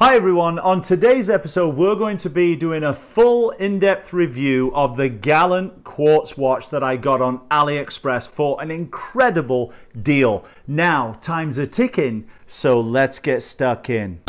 Hi everyone, on today's episode we're going to be doing a full in-depth review of the Gallant quartz watch that I got on AliExpress for an incredible deal. Now, time's a ticking, so let's get stuck in.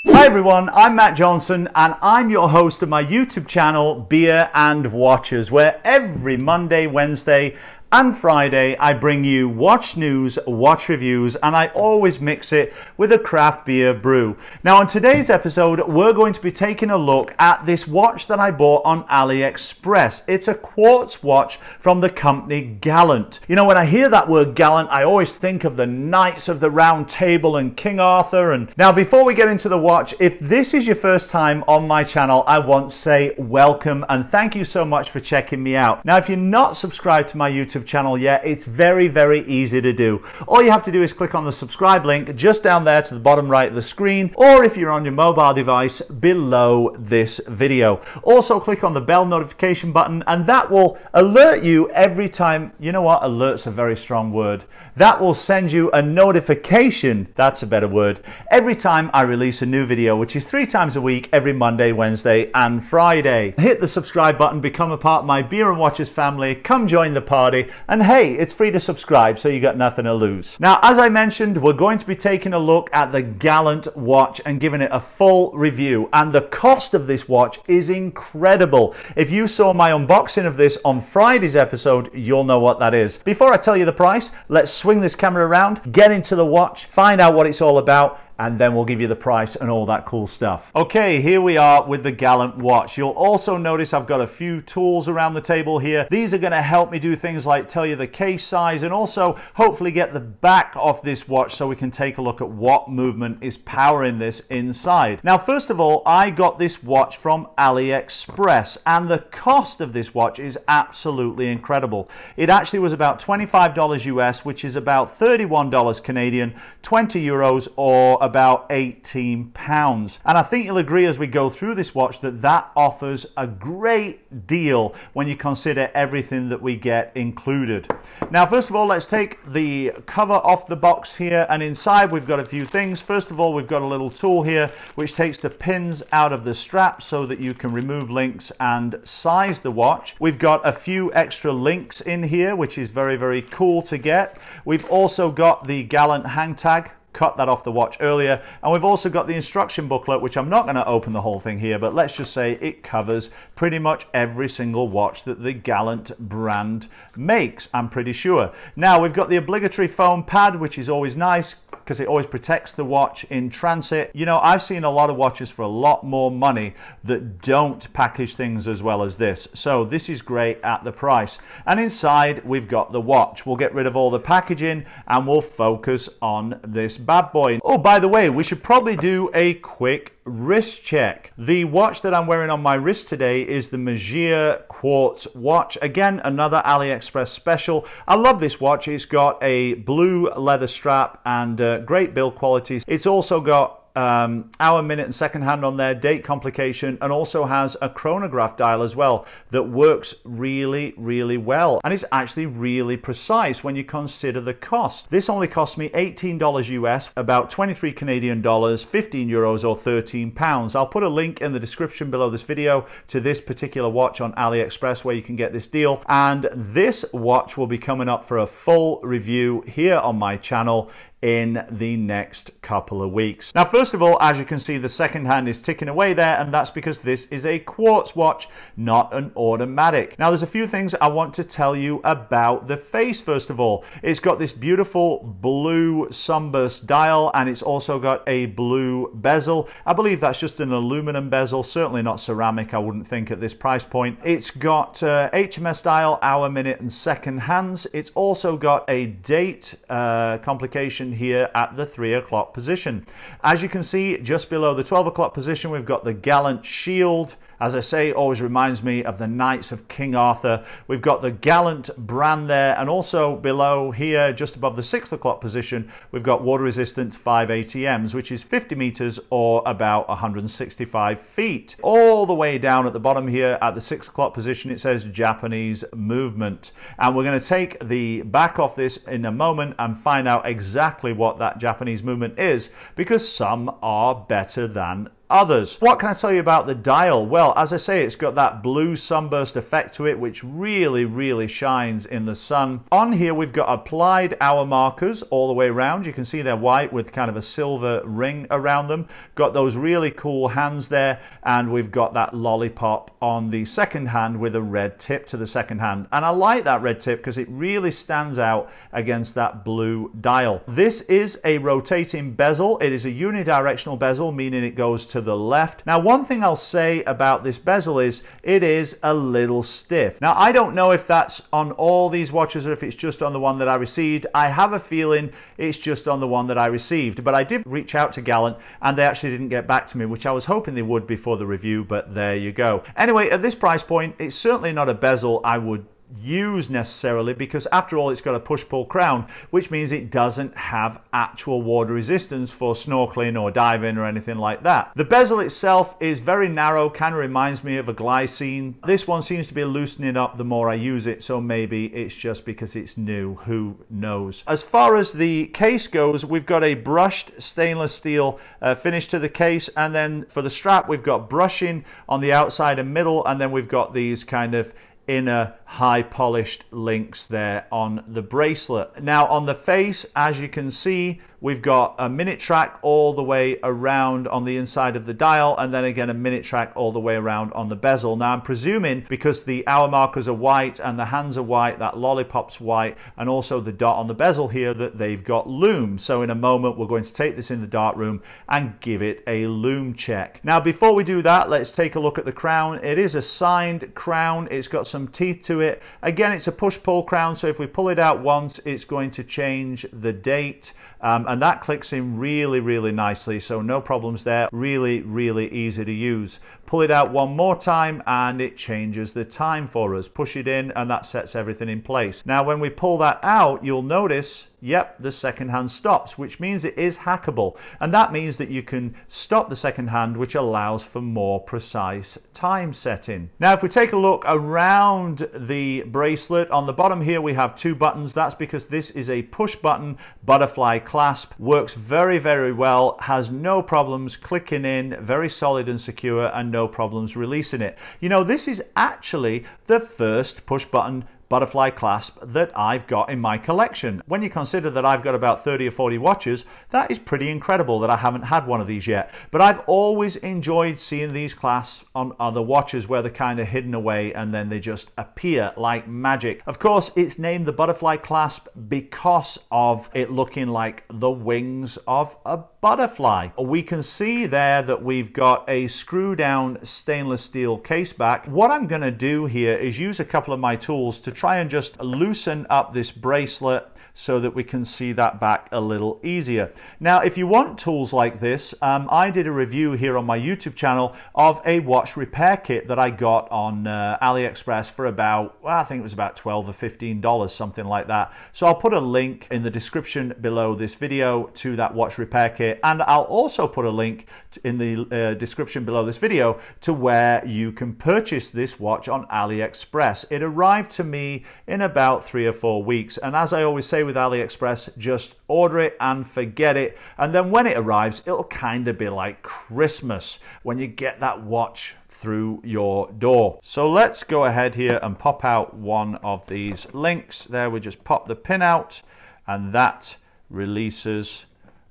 Hi everyone, I'm Matt Johnson and I'm your host of my YouTube channel Beer and Watches, where every Monday, Wednesday and Friday I bring you watch news, watch reviews, and I always mix it with a craft beer brew. Now on today's episode we're going to be taking a look at this watch that I bought on AliExpress. It's a quartz watch from the company Gallant. You know, when I hear that word Gallant, I always think of the Knights of the Round Table and King Arthur. And now before we get into the watch, if this is your first time on my channel, I want to say welcome and thank you so much for checking me out. Now if you're not subscribed to my YouTube channel yet, it's very easy to do. All you have to do is click on the subscribe link just down there to the bottom right of the screen, or if you're on your mobile device below this video. Also click on the bell notification button and that will alert you every time. You know what, alert's a very strong word. That will send you a notification, that's a better word, every time I release a new video, which is 3 times a week, every Monday, Wednesday and Friday. Hit the subscribe button, become a part of my Beer and Watches family, come join the party, and hey, it's free to subscribe, so you got nothing to lose. Now, as I mentioned, we're going to be taking a look at the Gallant watch and giving it a full review, and the cost of this watch is incredible. If you saw my unboxing of this on Friday's episode, you'll know what that is. Before I tell you the price, let's swing this camera around, get into the watch, find out what it's all about, and then we'll give you the price and all that cool stuff. Okay, here we are with the Gallant watch. You'll also notice I've got a few tools around the table here. These are going to help me do things like tell you the case size and also hopefully get the back off this watch so we can take a look at what movement is powering this inside. Now, first of all, I got this watch from AliExpress and the cost of this watch is absolutely incredible. It actually was about $25 US, which is about $31 Canadian, 20 euros or about 18 pounds. And I think you'll agree as we go through this watch that that offers a great deal when you consider everything that we get included. Now, first of all, let's take the cover off the box here, and inside we've got a few things. First of all, we've got a little tool here which takes the pins out of the strap so that you can remove links and size the watch. We've got a few extra links in here, which is very cool to get. We've also got the Gallant hang tag, cut that off the watch earlier, and we've also got the instruction booklet, which I'm not going to open the whole thing here, but let's just say it covers pretty much every single watch that the Gallant brand makes, I'm pretty sure. Now we've got the obligatory foam pad, which is always nice because it always protects the watch in transit. You know, I've seen a lot of watches for a lot more money that don't package things as well as this, so this is great at the price. And inside we've got the watch. We'll get rid of all the packaging and we'll focus on this bad boy. Oh, by the way, we should probably do a quick wrist check. The watch that I'm wearing on my wrist today is the Magier quartz watch. Again, another AliExpress special. I love this watch. It's got a blue leather strap and great build qualities. It's also got hour, minute and second hand on there, date complication, and also has a chronograph dial as well that works really well, and it's actually really precise when you consider the cost. This only cost me $18 US, about 23 Canadian dollars, 15 euros or 13 pounds. I'll put a link in the description below this video to this particular watch on AliExpress where you can get this deal, and this watch will be coming up for a full review here on my channel in the next couple of weeks. Now, first of all, as you can see, the second hand is ticking away there, and that's because this is a quartz watch, not an automatic. Now, there's a few things I want to tell you about the face. First of all, it's got this beautiful blue sunburst dial, and it's also got a blue bezel. I believe that's just an aluminum bezel, certainly not ceramic, I wouldn't think at this price point. It's got HMS dial, hour, minute and second hands. It's also got a date complication here at the 3 o'clock position. As you can see, just below the 12 o'clock position, we've got the Gallant shield As I say, always reminds me of the Knights of King Arthur. We've got the Gallant brand there, and also below here, just above the 6 o'clock position, we've got water resistant 5 ATMs, which is 50 meters or about 165 feet. All the way down at the bottom here at the 6 o'clock position, it says Japanese movement. And we're going to take the back off this in a moment and find out exactly what that Japanese movement is, because some are better than others. What can I tell you about the dial? Well, as I say, it's got that blue sunburst effect to it, which really shines in the sun. On here, we've got applied hour markers all the way around. You can see they're white with kind of a silver ring around them. Got those really cool hands there, and we've got that lollipop on the second hand with a red tip to the second hand. And I like that red tip because it really stands out against that blue dial. This is a rotating bezel. It is a unidirectional bezel, meaning it goes to the left. Now, one thing I'll say about this bezel is it is a little stiff. Now, I don't know if that's on all these watches or if it's just on the one that I received. I have a feeling it's just on the one that I received, but I did reach out to Gallant and they actually didn't get back to me, which I was hoping they would before the review, but there you go. Anyway, at this price point, it's certainly not a bezel I would use necessarily, because after all, it's got a push-pull crown, which means it doesn't have actual water resistance for snorkeling or diving or anything like that. The bezel itself is very narrow, kind of reminds me of a glycine. This one seems to be loosening up the more I use it, so maybe it's just because it's new, who knows. As far as the case goes, we've got a brushed stainless steel finish to the case, and then for the strap we've got brushing on the outside and middle, and then we've got these kind of inner high polished links there on the bracelet. Now on the face, as you can see, we've got a minute track all the way around on the inside of the dial, and then again a minute track all the way around on the bezel. Now I'm presuming because the hour markers are white and the hands are white, that lollipop's white, and also the dot on the bezel here, that they've got lume. So in a moment we're going to take this in the darkroom and give it a lume check. Now before we do that, let's take a look at the crown. It is a signed crown. It's got some teeth to it. Again, it's a push-pull crown, so if we pull it out once, it's going to change the date. And that clicks in really nicely, so no problems there. Really easy to use. Pull it out one more time and it changes the time for us. Push it in and that sets everything in place. Now when we pull that out, you'll notice, yep, the second hand stops, which means it is hackable. And that means that you can stop the second hand, which allows for more precise time setting. Now if we take a look around the bracelet, on the bottom here we have 2 buttons. That's because this is a push button butterfly clasp. Works very well, has no problems clicking in, very solid and secure, and no problems releasing it. You know, this is actually the first push button butterfly clasp that I've got in my collection. When you consider that I've got about 30 or 40 watches, that is pretty incredible that I haven't had one of these yet. But I've always enjoyed seeing these clasps on other watches where they're kind of hidden away and then they just appear like magic. Of course, it's named the butterfly clasp because of it looking like the wings of a butterfly. We can see there that we've got a screw down stainless steel case back. What I'm going to do here is use a couple of my tools to try and just loosen up this bracelet so that we can see that back a little easier. Now, if you want tools like this, I did a review here on my YouTube channel of a watch repair kit that I got on AliExpress for about, well, I think it was about $12 or $15, something like that. So I'll put a link in the description below this video to that watch repair kit, and I'll also put a link in the description below this video to where you can purchase this watch on AliExpress. It arrived to me in about 3 or 4 weeks, and as I always say with AliExpress, just order it and forget it, and then when it arrives, it'll kind of be like Christmas when you get that watch through your door. So let's go ahead here and pop out one of these links. There, we just pop the pin out and that releases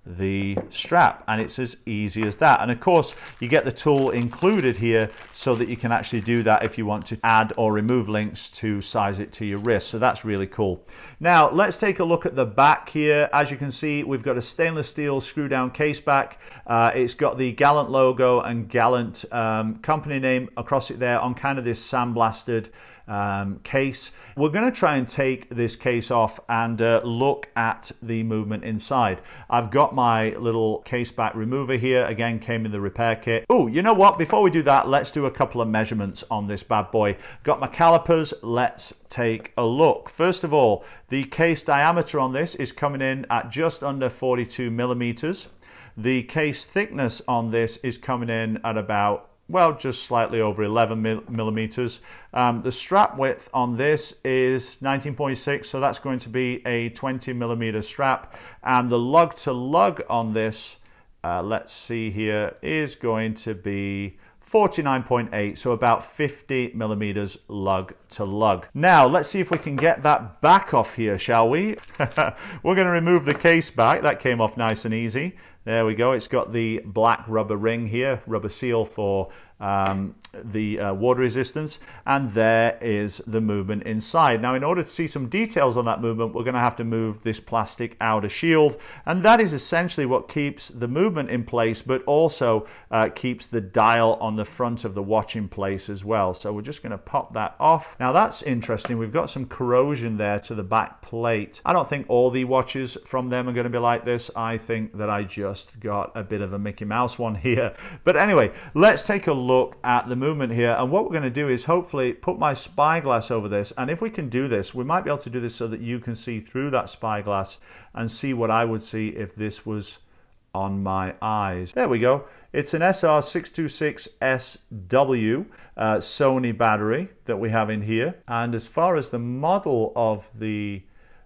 the strap, and it's as easy as that. And of course you get the tool included here so that you can actually do that if you want to add or remove links to size it to your wrist. So that's really cool. Now let's take a look at the back here. As you can see, we've got a stainless steel screw down case back. It's got the Gallant logo and Gallant company name across it there on kind of this sandblasted case. We're going to try and take this case off and look at the movement inside. I've got my little case back remover here. Again, came in the repair kit. Oh, you know what? Before we do that, let's do a couple of measurements on this bad boy. Got my calipers. Let's take a look. First of all, the case diameter on this is coming in at just under 42 millimeters. The case thickness on this is coming in at about, well, just slightly over 11 millimeters. The strap width on this is 19.6, so that's going to be a 20 millimeter strap. And the lug to lug on this, let's see here, is going to be 49.8, so about 50 millimeters lug to lug. Now, let's see if we can get that back off here, shall we? We're going to remove the case back. That came off nice and easy. There we go. It's got the black rubber ring here, rubber seal for the water resistance, and there is the movement inside. Now, in order to see some details on that movement, we're going to have to move this plastic outer shield, and that is essentially what keeps the movement in place, but also keeps the dial on the front of the watch in place as well. So we're just going to pop that off. Now, that's interesting. We've got some corrosion there to the back plate. I don't think all the watches from them are going to be like this. I think that I just got a bit of a Mickey Mouse one here. But anyway, let's take a look at the movement here, and what we're going to do is hopefully put my spyglass over this, and if we can do this, we might be able to do this so that you can see through that spyglass and see what I would see if this was on my eyes. There we go. It's an SR626SW Sony battery that we have in here, and as far as the model of the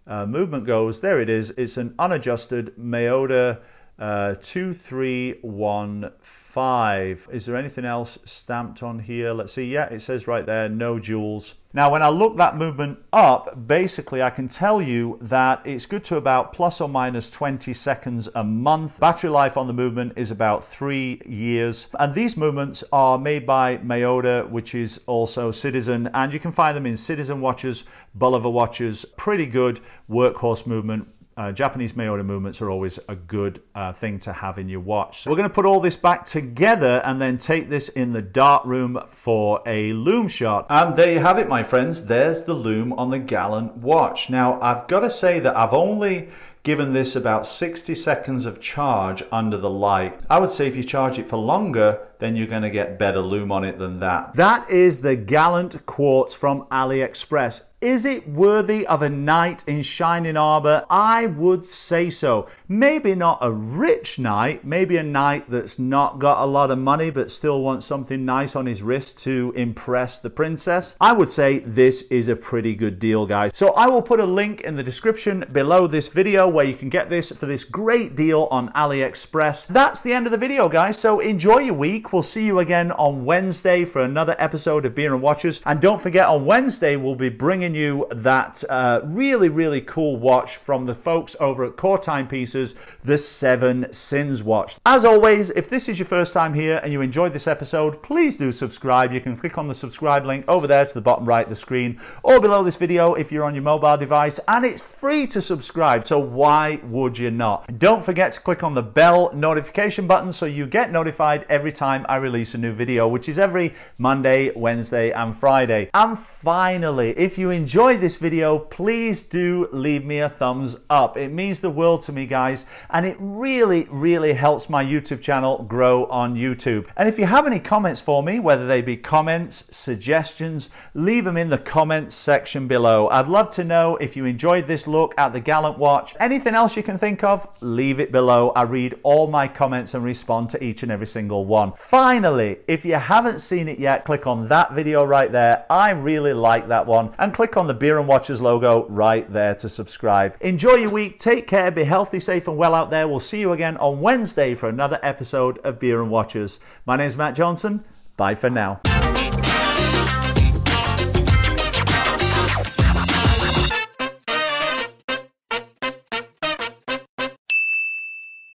movement goes, there it is. It's an unadjusted Miyota 2315. Is there anything else stamped on here? Let's see. Yeah, it says right there, no jewels. Now, when I look that movement up, basically I can tell you that it's good to about plus or minus 20 seconds a month. Battery life on the movement is about 3 years. And these movements are made by Miyota, which is also Citizen. And you can find them in Citizen watches, Bulliver watches. Pretty good workhorse movement. Japanese Miyota movements are always a good thing to have in your watch. So we're going to put all this back together and then take this in the dark room for a loom shot. And there you have it, my friends. There's the loom on the Gallant watch. Now, I've got to say that I've only given this about 60 seconds of charge under the light. I would say if you charge it for longer, then you're going to get better loom on it than that. That is the Gallant quartz from AliExpress. Is it worthy of a night in shining armor? I would say so. Maybe not a rich knight, maybe a knight that's not got a lot of money but still wants something nice on his wrist to impress the princess. I would say this is a pretty good deal, guys. So I will put a link in the description below this video where you can get this for this great deal on AliExpress. That's the end of the video, guys. So enjoy your week. We'll see you again on Wednesday for another episode of Beer and Watches. And don't forget, on Wednesday, we'll be bringing you that really cool watch from the folks over at Core Timepieces, the 7 Sins watch. As always, if this is your first time here and you enjoyed this episode, please do subscribe. You can click on the subscribe link over there to the bottom right of the screen or below this video if you're on your mobile device, and it's free to subscribe, so why would you not? Don't forget to click on the bell notification button so you get notified every time I release a new video, which is every Monday, Wednesday and Friday. And finally, if you enjoyed this video, please do leave me a thumbs up. It means the world to me, guys, and it really helps my YouTube channel grow on YouTube. And if you have any comments for me, whether they be comments, suggestions, leave them in the comments section below. I'd love to know if you enjoyed this look at the Gallant watch. Anything else you can think of, leave it below. I read all my comments and respond to each and every single one. Finally, if you haven't seen it yet, click on that video right there. I really like that one. And click on the Beer and Watches logo right there to subscribe. Enjoy your week. Take care. Be healthy, safe and well out there. We'll see you again on Wednesday for another episode of Beer and Watches. My name is Matt Johnson. Bye for now.